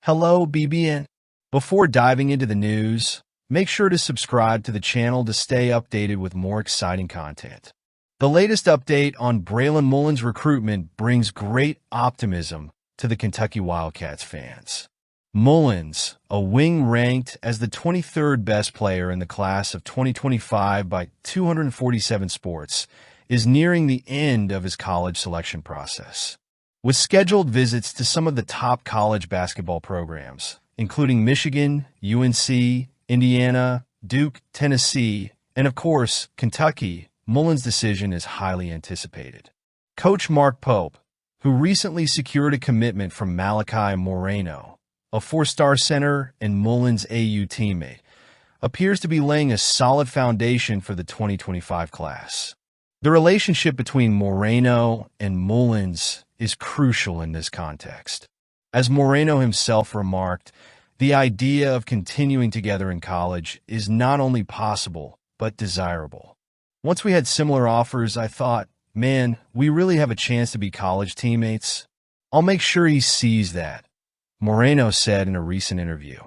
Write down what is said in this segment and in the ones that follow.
Hello, BBN. Before diving into the news, make sure to subscribe to the channel to stay updated with more exciting content. The latest update on Braylon Mullins' recruitment brings great optimism to the Kentucky Wildcats fans. Mullins, a wing ranked as the 23rd best player in the class of 2025 by 247 Sports, is nearing the end of his college selection process. With scheduled visits to some of the top college basketball programs, including Michigan, UNC, Indiana, Duke, Tennessee, and of course, Kentucky, Mullins' decision is highly anticipated. Coach Mark Pope, who recently secured a commitment from Malachi Moreno, a four-star center and Mullins' AU teammate, appears to be laying a solid foundation for the 2025 class. The relationship between Moreno and Mullins is crucial in this context. As Moreno himself remarked, the idea of continuing together in college is not only possible, but desirable. Once we had similar offers, I thought, man, we really have a chance to be college teammates. I'll make sure he sees that, Moreno said in a recent interview.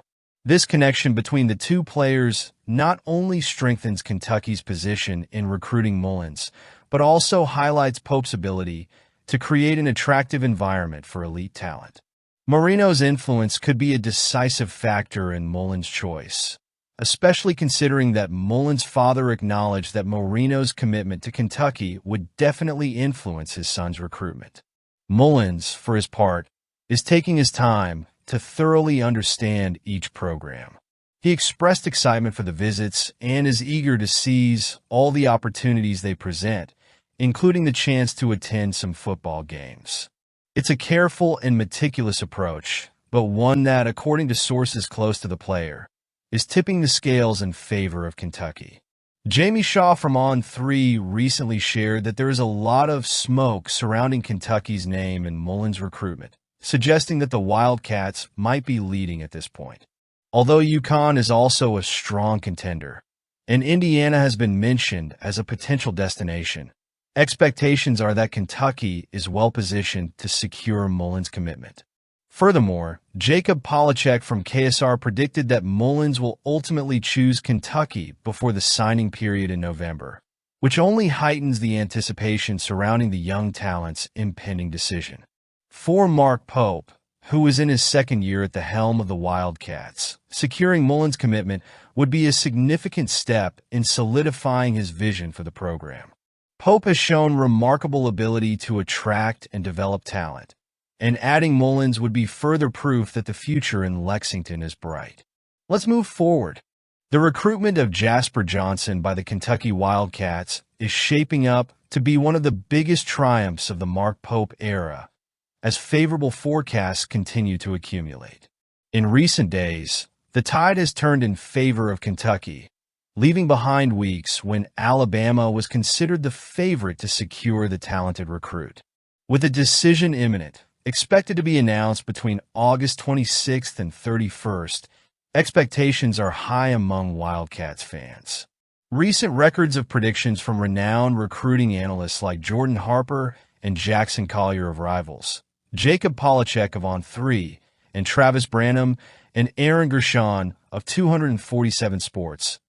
This connection between the two players not only strengthens Kentucky's position in recruiting Mullins, but also highlights Pope's ability to create an attractive environment for elite talent. Moreno's influence could be a decisive factor in Mullins' choice, especially considering that Mullins' father acknowledged that Moreno's commitment to Kentucky would definitely influence his son's recruitment. Mullins, for his part, is taking his time to thoroughly understand each program. He expressed excitement for the visits and is eager to seize all the opportunities they present, including the chance to attend some football games. It's a careful and meticulous approach, but one that, according to sources close to the player, is tipping the scales in favor of Kentucky. Jamie Shaw from On3 recently shared that there is a lot of smoke surrounding Kentucky's name in Mullins' recruitment, suggesting that the Wildcats might be leading at this point. Although UConn is also a strong contender, and Indiana has been mentioned as a potential destination, expectations are that Kentucky is well-positioned to secure Mullins' commitment. Furthermore, Jacob Polachek from KSR predicted that Mullins will ultimately choose Kentucky before the signing period in November, which only heightens the anticipation surrounding the young talent's impending decision. For Mark Pope, who is in his second year at the helm of the Wildcats, securing Mullins' commitment would be a significant step in solidifying his vision for the program. Pope has shown remarkable ability to attract and develop talent, and adding Mullins would be further proof that the future in Lexington is bright. Let's move forward. The recruitment of Jasper Johnson by the Kentucky Wildcats is shaping up to be one of the biggest triumphs of the Mark Pope era, as favorable forecasts continue to accumulate. In recent days, the tide has turned in favor of Kentucky, leaving behind weeks when Alabama was considered the favorite to secure the talented recruit. With a decision imminent, expected to be announced between August 26th and 31st, expectations are high among Wildcats fans. Recent records of predictions from renowned recruiting analysts like Jordan Harper and Jackson Collier of Rivals, Jacob Polachek of On3, and Travis Branham and Aaron Gershon of 247 Sports,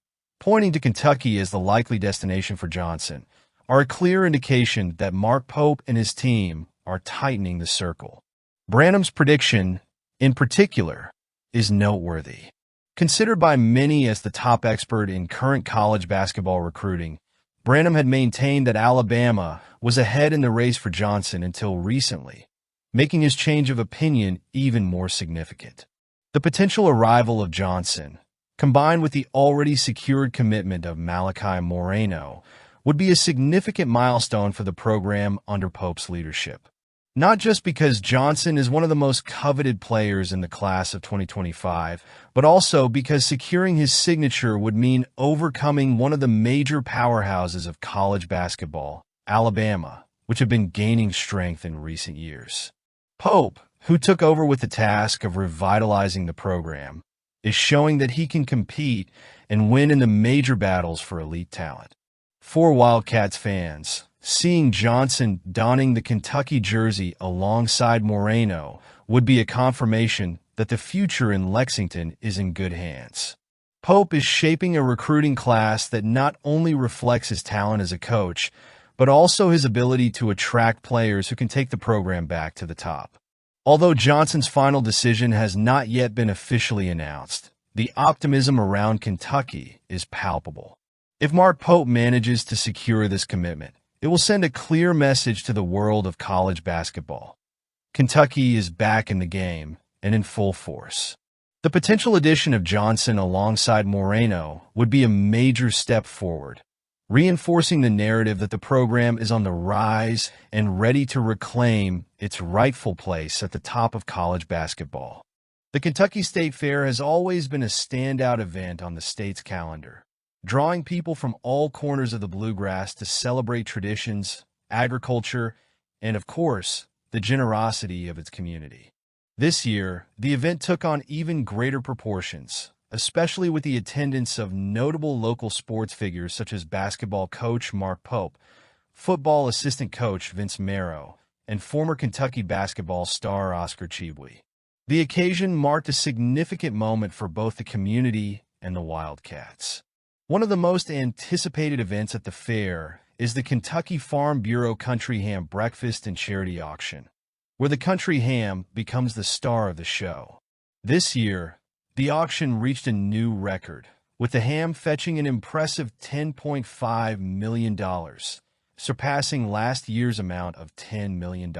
pointing to Kentucky as the likely destination for Johnson, are a clear indication that Mark Pope and his team are tightening the circle. Branham's prediction, in particular, is noteworthy. Considered by many as the top expert in current college basketball recruiting, Branham had maintained that Alabama was ahead in the race for Johnson until recently, making his change of opinion even more significant. The potential arrival of Johnson, combined with the already secured commitment of Malachi Moreno, would be a significant milestone for the program under Pope's leadership. Not just because Johnson is one of the most coveted players in the class of 2025, but also because securing his signature would mean overcoming one of the major powerhouses of college basketball, Alabama, which have been gaining strength in recent years. Pope, who took over with the task of revitalizing the program, is showing that he can compete and win in the major battles for elite talent. For Wildcats fans, seeing Johnson donning the Kentucky jersey alongside Moreno would be a confirmation that the future in Lexington is in good hands. Pope is shaping a recruiting class that not only reflects his talent as a coach, but also his ability to attract players who can take the program back to the top. Although Johnson's final decision has not yet been officially announced, the optimism around Kentucky is palpable. If Mark Pope manages to secure this commitment, it will send a clear message to the world of college basketball. Kentucky is back in the game and in full force. The potential addition of Johnson alongside Moreno would be a major step forward, reinforcing the narrative that the program is on the rise and ready to reclaim its rightful place at the top of college basketball. The Kentucky State Fair has always been a standout event on the state's calendar, drawing people from all corners of the bluegrass to celebrate traditions, agriculture, and, of course, the generosity of its community. This year, the event took on even greater proportions, especially with the attendance of notable local sports figures such as basketball coach Mark Pope, football assistant coach Vince Marrow, and former Kentucky basketball star Oscar Tshiebwe. The occasion marked a significant moment for both the community and the Wildcats. One of the most anticipated events at the fair is the Kentucky Farm Bureau Country Ham Breakfast and Charity Auction, where the country ham becomes the star of the show. This year, the auction reached a new record, with the ham fetching an impressive $10.5 million, surpassing last year's amount of $10 million.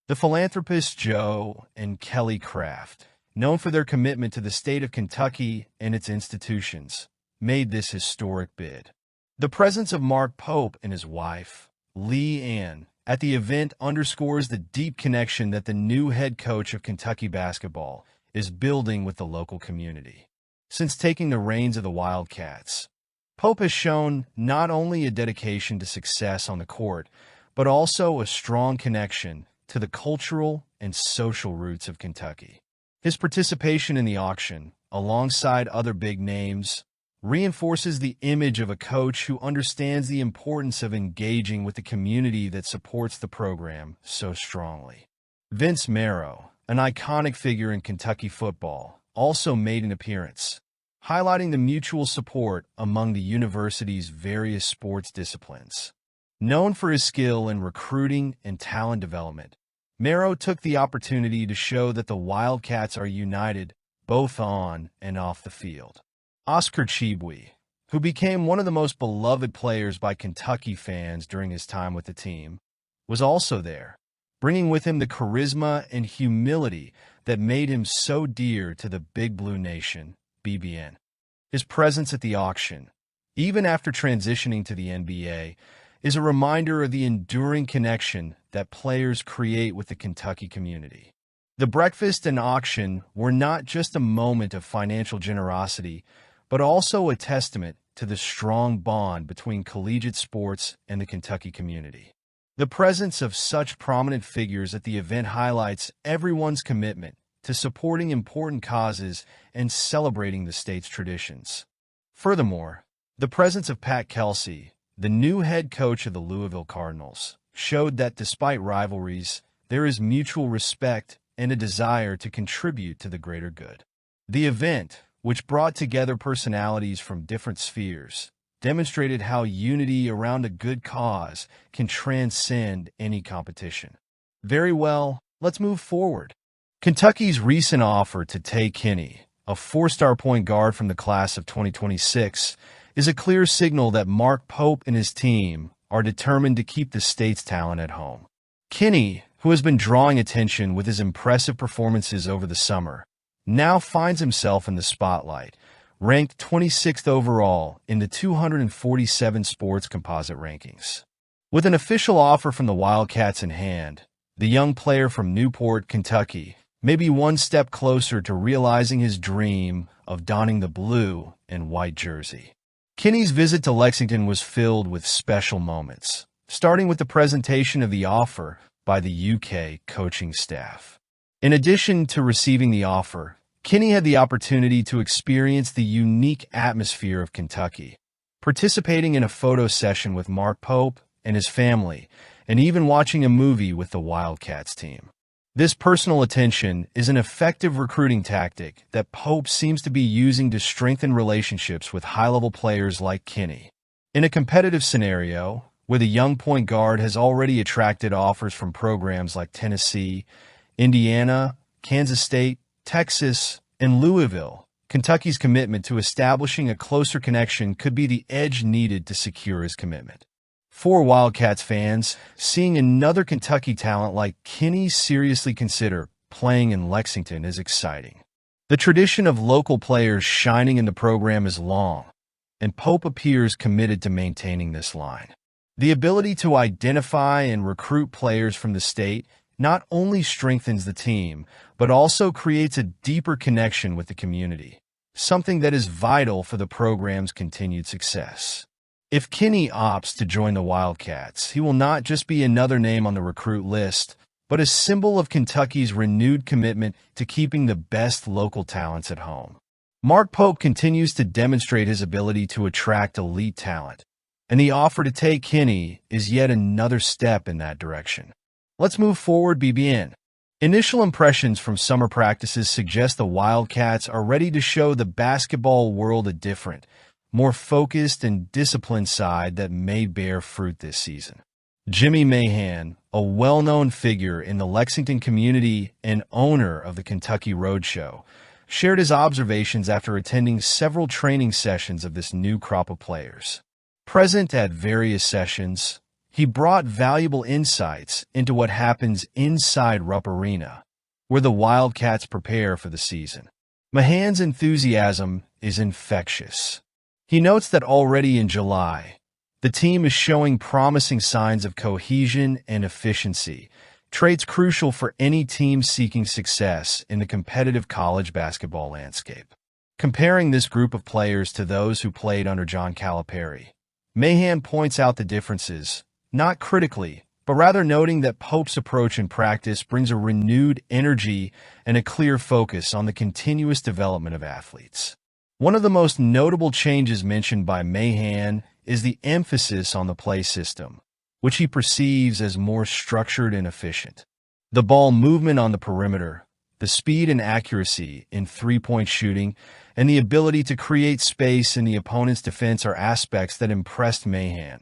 The philanthropists Joe and Kelly Kraft, known for their commitment to the state of Kentucky and its institutions, made this historic bid. The presence of Mark Pope and his wife, Lee Ann, at the event underscores the deep connection that the new head coach of Kentucky basketball is building with the local community. Since taking the reins of the Wildcats, Pope has shown not only a dedication to success on the court, but also a strong connection to the cultural and social roots of Kentucky. His participation in the auction, alongside other big names, reinforces the image of a coach who understands the importance of engaging with the community that supports the program so strongly. Vince Marrow, an iconic figure in Kentucky football, also made an appearance, highlighting the mutual support among the university's various sports disciplines. Known for his skill in recruiting and talent development, Marrow took the opportunity to show that the Wildcats are united both on and off the field. Oscar Tshiebwe, who became one of the most beloved players by Kentucky fans during his time with the team, was also there, bringing with him the charisma and humility that made him so dear to the Big Blue Nation, BBN. His presence at the auction, even after transitioning to the NBA, is a reminder of the enduring connection that players create with the Kentucky community. The breakfast and auction were not just a moment of financial generosity, but also a testament to the strong bond between collegiate sports and the Kentucky community. The presence of such prominent figures at the event highlights everyone's commitment to supporting important causes and celebrating the state's traditions. Furthermore, the presence of Pat Kelsey, the new head coach of the Louisville Cardinals, showed that despite rivalries, there is mutual respect and a desire to contribute to the greater good. The event, which brought together personalities from different spheres, demonstrated how unity around a good cause can transcend any competition. Very well, let's move forward. Kentucky's recent offer to Tay Kinney, a four-star point guard from the class of 2026, is a clear signal that Mark Pope and his team are determined to keep the state's talent at home. Kinney, who has been drawing attention with his impressive performances over the summer, now finds himself in the spotlight, ranked 26th overall in the 247 sports composite rankings. With an official offer from the Wildcats in hand, the young player from Newport, Kentucky, may be one step closer to realizing his dream of donning the blue and white jersey. Kinney's visit to Lexington was filled with special moments, starting with the presentation of the offer by the UK coaching staff. In addition to receiving the offer, Kinney had the opportunity to experience the unique atmosphere of Kentucky, participating in a photo session with Mark Pope and his family, and even watching a movie with the Wildcats team. This personal attention is an effective recruiting tactic that Pope seems to be using to strengthen relationships with high-level players like Kinney. In a competitive scenario, where the young point guard has already attracted offers from programs like Tennessee, Indiana, Kansas State, Texas, and Louisville, Kentucky's commitment to establishing a closer connection could be the edge needed to secure his commitment. For Wildcats fans, seeing another Kentucky talent like Kinney seriously consider playing in Lexington is exciting. The tradition of local players shining in the program is long, and Pope appears committed to maintaining this line. The ability to identify and recruit players from the state not only strengthens the team, but also creates a deeper connection with the community, something that is vital for the program's continued success. If Kinney opts to join the Wildcats, he will not just be another name on the recruit list, but a symbol of Kentucky's renewed commitment to keeping the best local talents at home. Mark Pope continues to demonstrate his ability to attract elite talent, and the offer to take Kinney is yet another step in that direction. Let's move forward, BBN. Initial impressions from summer practices suggest the Wildcats are ready to show the basketball world a different, more focused and disciplined side that may bear fruit this season. Jimmy Mahan, a well-known figure in the Lexington community and owner of the Kentucky Roadshow, shared his observations after attending several training sessions of this new crop of players. Present at various sessions, he brought valuable insights into what happens inside Rupp Arena, where the Wildcats prepare for the season. Mahan's enthusiasm is infectious. He notes that already in July, the team is showing promising signs of cohesion and efficiency, traits crucial for any team seeking success in the competitive college basketball landscape. Comparing this group of players to those who played under John Calipari, Mahan points out the differences, not critically, but rather noting that Pope's approach in practice brings a renewed energy and a clear focus on the continuous development of athletes. One of the most notable changes mentioned by Mahan is the emphasis on the play system, which he perceives as more structured and efficient. The ball movement on the perimeter, the speed and accuracy in three-point shooting, and the ability to create space in the opponent's defense are aspects that impressed Mahan,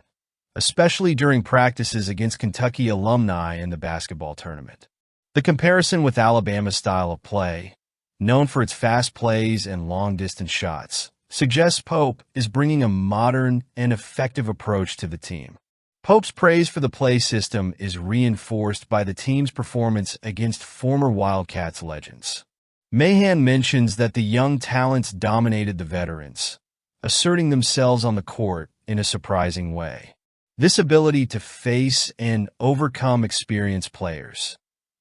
especially during practices against Kentucky alumni in the basketball tournament. The comparison with Alabama's style of play, known for its fast plays and long-distance shots, suggests Pope is bringing a modern and effective approach to the team. Pope's praise for the play system is reinforced by the team's performance against former Wildcats legends. Mahan mentions that the young talents dominated the veterans, asserting themselves on the court in a surprising way. This ability to face and overcome experienced players,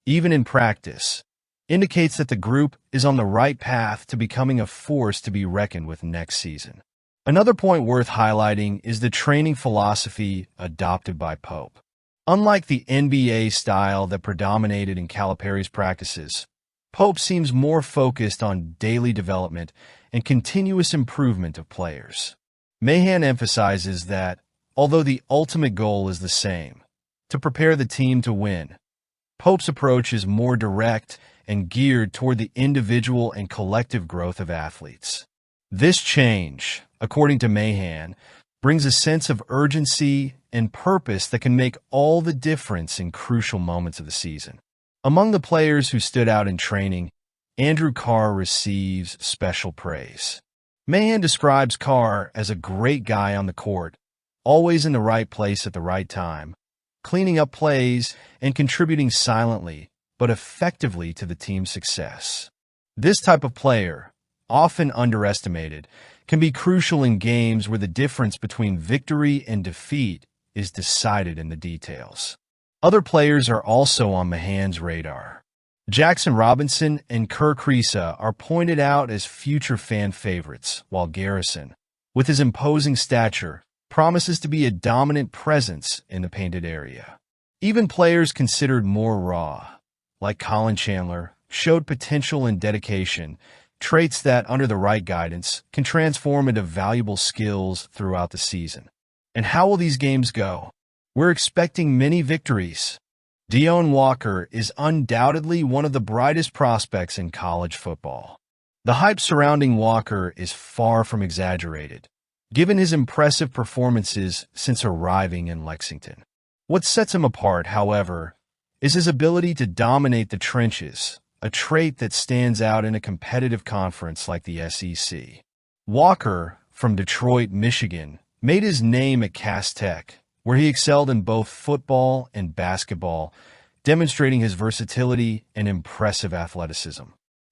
even in practice, indicates that the group is on the right path to becoming a force to be reckoned with next season. Another point worth highlighting is the training philosophy adopted by Pope. Unlike the NBA style that predominated in Calipari's practices, Pope seems more focused on daily development and continuous improvement of players. Mahan emphasizes that, although the ultimate goal is the same, to prepare the team to win, Pope's approach is more direct and geared toward the individual and collective growth of athletes. This change, according to Mahan, brings a sense of urgency and purpose that can make all the difference in crucial moments of the season. Among the players who stood out in training, Andrew Carr receives special praise. Mahan describes Carr as a great guy on the court, always in the right place at the right time, cleaning up plays and contributing silently but effectively to the team's success. This type of player, often underestimated, can be crucial in games where the difference between victory and defeat is decided in the details. Other players are also on Mahan's radar. Jackson Robinson and Kerr Kriisa are pointed out as future fan favorites, while Garrison, with his imposing stature, promises to be a dominant presence in the painted area. Even players considered more raw, like Colin Chandler, showed potential and dedication, traits that, under the right guidance, can transform into valuable skills throughout the season. And how will these games go? We're expecting many victories, Deone Walker is undoubtedly one of the brightest prospects in college football. The hype surrounding Walker is far from exaggerated, given his impressive performances since arriving in Lexington. What sets him apart, however, is his ability to dominate the trenches, a trait that stands out in a competitive conference like the SEC. Walker, from Detroit, Michigan, made his name at Cass Tech, where he excelled in both football and basketball, demonstrating his versatility and impressive athleticism.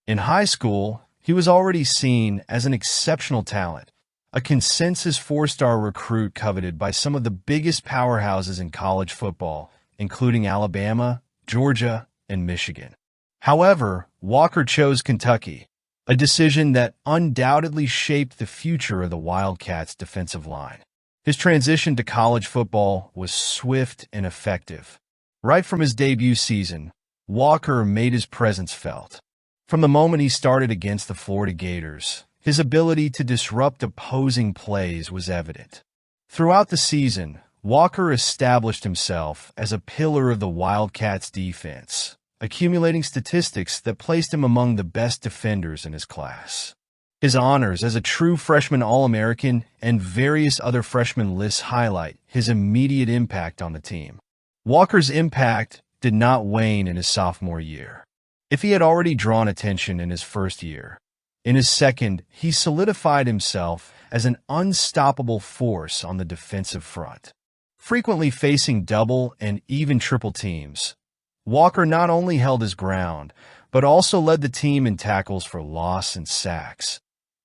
In high school, he was already seen as an exceptional talent, a consensus four-star recruit coveted by some of the biggest powerhouses in college football, including Alabama, Georgia, and Michigan. However, Walker chose Kentucky, a decision that undoubtedly shaped the future of the Wildcats' defensive line. His transition to college football was swift and effective. Right from his debut season, Walker made his presence felt. From the moment he started against the Florida Gators, his ability to disrupt opposing plays was evident. Throughout the season, Walker established himself as a pillar of the Wildcats' defense, accumulating statistics that placed him among the best defenders in his class. His honors as a true freshman All-American and various other freshman lists highlight his immediate impact on the team. Walker's impact did not wane in his sophomore year. If he had already drawn attention in his first year, in his second, he solidified himself as an unstoppable force on the defensive front. Frequently facing double and even triple teams, Walker not only held his ground, but also led the team in tackles for loss and sacks,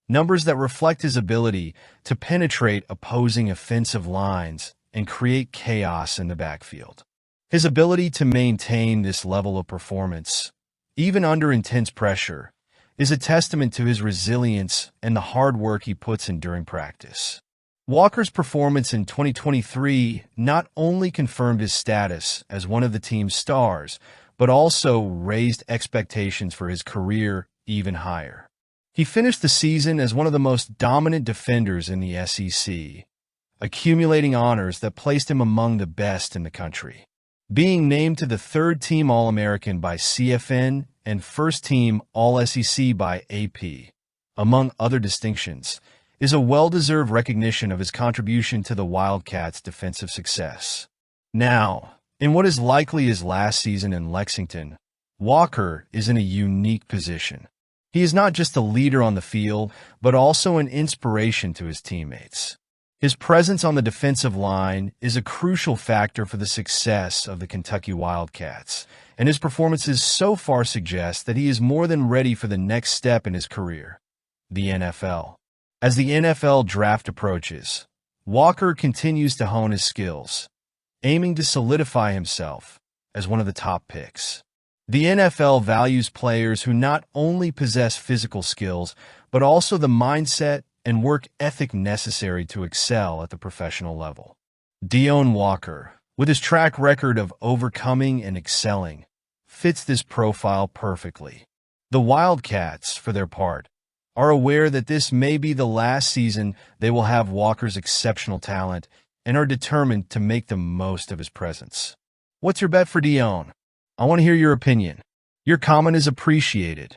numbers that reflect his ability to penetrate opposing offensive lines and create chaos in the backfield. His ability to maintain this level of performance, even under intense pressure, is a testament to his resilience and the hard work he puts in during practice. Walker's performance in 2023 not only confirmed his status as one of the team's stars, but also raised expectations for his career even higher. He finished the season as one of the most dominant defenders in the SEC, accumulating honors that placed him among the best in the country. Being named to the third-team All-American by CFN and first-team All-SEC by AP, among other distinctions, is a well-deserved recognition of his contribution to the Wildcats' defensive success. Now, in what is likely his last season in Lexington, Walker is in a unique position. He is not just a leader on the field, but also an inspiration to his teammates. His presence on the defensive line is a crucial factor for the success of the Kentucky Wildcats, and his performances so far suggest that he is more than ready for the next step in his career, the NFL. As the NFL draft approaches, Walker continues to hone his skills, aiming to solidify himself as one of the top picks. The NFL values players who not only possess physical skills, but also the mindset and work ethic necessary to excel at the professional level. Deone Walker, with his track record of overcoming and excelling, fits this profile perfectly. The Wildcats, for their part, are aware that this may be the last season they will have Walker's exceptional talent and are determined to make the most of his presence. What's your bet for Deone? I want to hear your opinion. Your comment is appreciated.